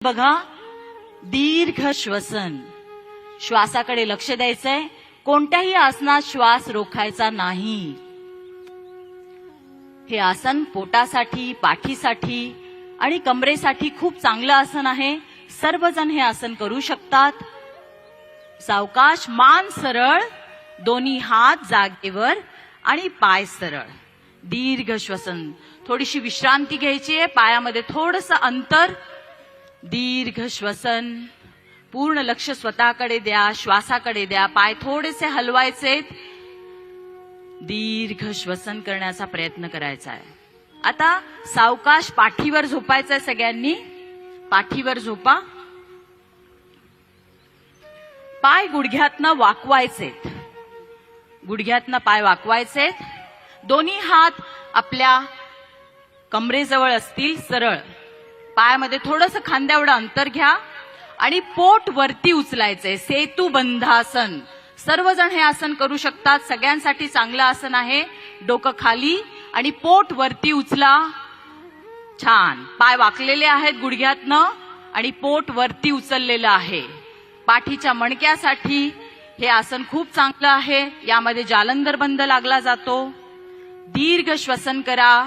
बघा, दीर्घ श्वसन, श्वासाकडे लक्ष द्यायचंय. कोणत्याही आसनात श्वास रोखायचा नाही. हे आसन पोटासाठी, पाठीसाठी आणि कमरेसाठी खूप चांगलं आसन आहे. सर्वजण हे आसन करू शकतात. सावकाश, मान सरळ, दोन्ही हात जागेवर आणि पाय सरळ. दीर्घ श्वसन. थोडीशी विश्रांती घ्यायची आहे, पायामध्ये थोडंसं अंतर. दीर्घ श्वसन. पूर्ण लक्ष स्वतःकडे द्या, श्वासाकडे द्या. पाय थोडेसे हलवायचेत. दीर्घ श्वसन करण्याचा प्रयत्न करायचा आहे. आता सावकाश पाठीवर झोपायचंय सगळ्यांनी. पाठीवर झोपा. पाय गुडघ्यातनं वाकवायचेत. गुडघ्यातनं पाय वाकवायचेत. दोन्ही हात आपल्या कमरेजवळ असतील, सरळ. पायामध्ये थोडंसं खांद्याएवढं अंतर घ्या आणि पोट वरती उचलायचंय. सेतू बंधासन. सर्वजण हे आसन करू शकतात. सगळ्यांसाठी चांगलं आसन आहे. डोकं खाली आणि पोट वरती उचला. छान. पाय वाकलेले आहेत गुडघ्यातनं आणि पोट वरती उचललेलं आहे. पाठीच्या मणक्यासाठी हे आसन खूप चांगलं आहे. यामध्ये जालंधर बंद लागला जातो. दीर्घ श्वसन करा.